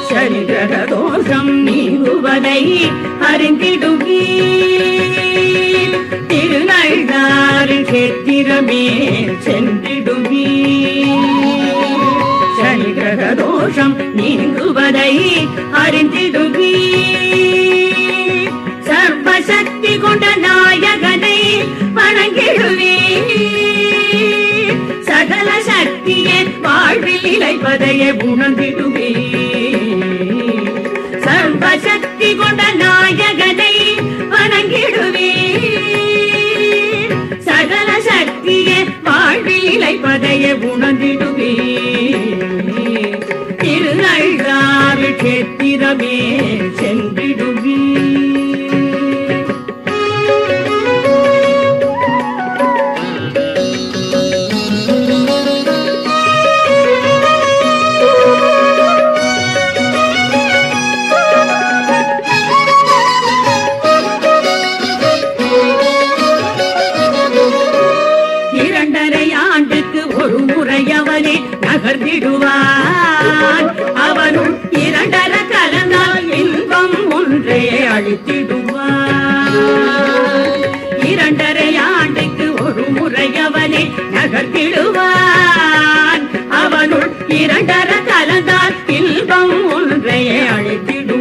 சனி கிரக தோஷம் நீங்குவதை அறிந்திடுவீர். திருநள்ளாறு கேத்திரமே சென்றிடுவீர். சனி கிரக தோஷம் நீங்குவதை அறிந்திடுவீர். சர்வசக்தி கொண்ட நாயகனை வணங்கிடுவீர். சகல சக்தியை வாழ்வில் இழைப்பதையே உணர்ந்திடுவீர். சர்வசக்தி கொண்ட நாயகனை வணங்கிடுவீர். சகல சக்தியை வாழ்வில் இழைப்பதையே உணர்ந்திடுவீர். திருநள்ளாறு கேத்திரமே சென்றிடுவீர். நகர்ந்திடுவான். அவனும் இரண்டர கலந்தால் இன்பம் ஒன்றே அளித்திடுவான். இரண்டரை ஆண்டுக்கு ஒரு முறை அவனே நகர்த்திடுவான். அவனுள் இரண்டர கலந்தால் இன்பம் ஒன்றே அளித்திடுவான்.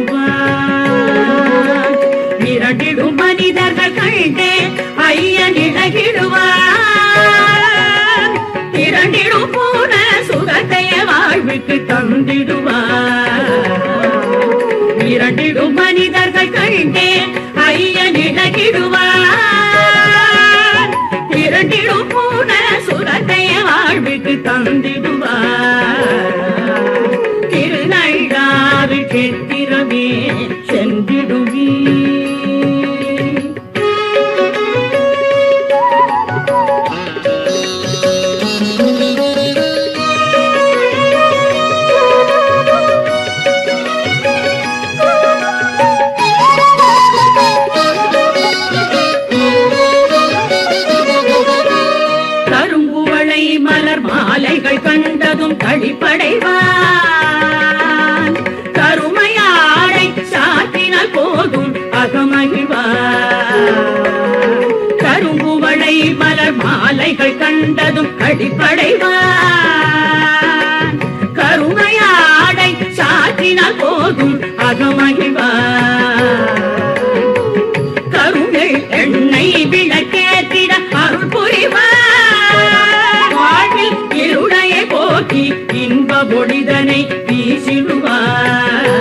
இரண்டிடும் மனிதர்கள் கண்டே ஐயன் இழகிடுவான். இரண்டிடும் போன சுகத்தைய வாழ்வுக்கு தந்திடுவார். இரண்டிடும் மனிதர்கள் கண்டே ஐயன் இழகிடுவார். இரண்டிடும் போன சுகத்தைய வாழ்வுக்கு தந்திடுவார். திருநள்ளாறு கேத்திரமே சென்றிடுவீர். மாலைகள் கண்டதும் கழிப்படைவான். கருமையாடை சாற்றினால் போதும் அகமகிழ்வான். கரும்புவளை மலர் மாலைகள் கண்டதும் கழிப்படைவான். கருமையாடை சாற்றினால் போதும் அகமகிழ்வான். கருணை எண்ணெய் விளக்கேற்றிட அருள் புரிவான். இருளையை போக்கி இன்ப பொடிதனை வீசிடுவார்.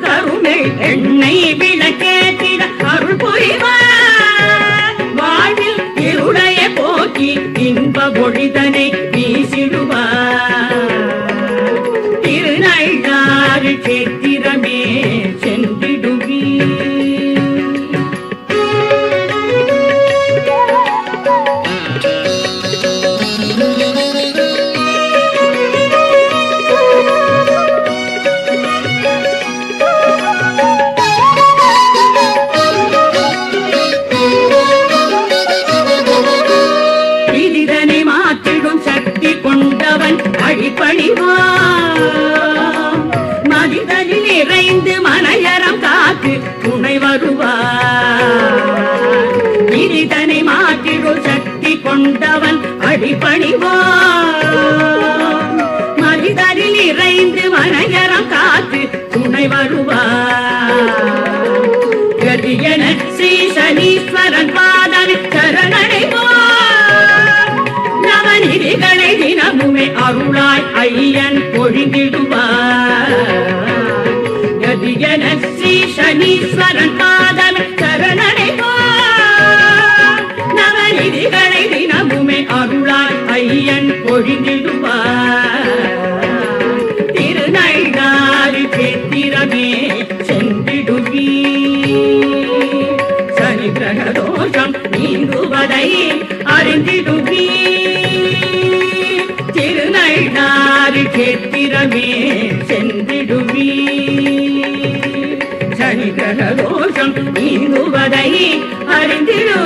கருணை எண்ணெய் விளக்கேற்றிட அருள் புரிவார். வாழ்வில் இருளையை போக்கி இன்ப பொடிதனை வீசிடுவார். திருநள்ளாறு கேத்திரமே சென்றிடுவீர். அழிப்பணிவான். மனிதனில் இறைந்து மனையறம் காத்து துணை வருவான். இதனை மாற்றிடும் சக்தி கொண்டவன் அழிப்பணிவான். மனிதனில் இறைந்து மனையறம் காத்து துணை வருவான். கதியன ஸ்ரீ சனீஸ்வரன் பாதனை சரணடைவான். நவநிதிகளை தினமுமே அருளாய் ஐயன் பொழிந்திடுவார். கதியன ஸ்ரீ சனீஸ்வரன் பாதனை சரணடைவான். நவநிதிகளை தினமுமே அருளாய் ஐயன் பொழிந்திடுவார். திருநள்ளாறு கேத்திரமே சென்றிடுவீர். சனி கிரக தோஷம் நீங்குவதை அறிந்திடுவீர். திருநள்ளாறு கேத்திரமே சென்றிடுவீர். சனி கிரக தோஷம் நீங்குவதை அறிந்திடுவீர்.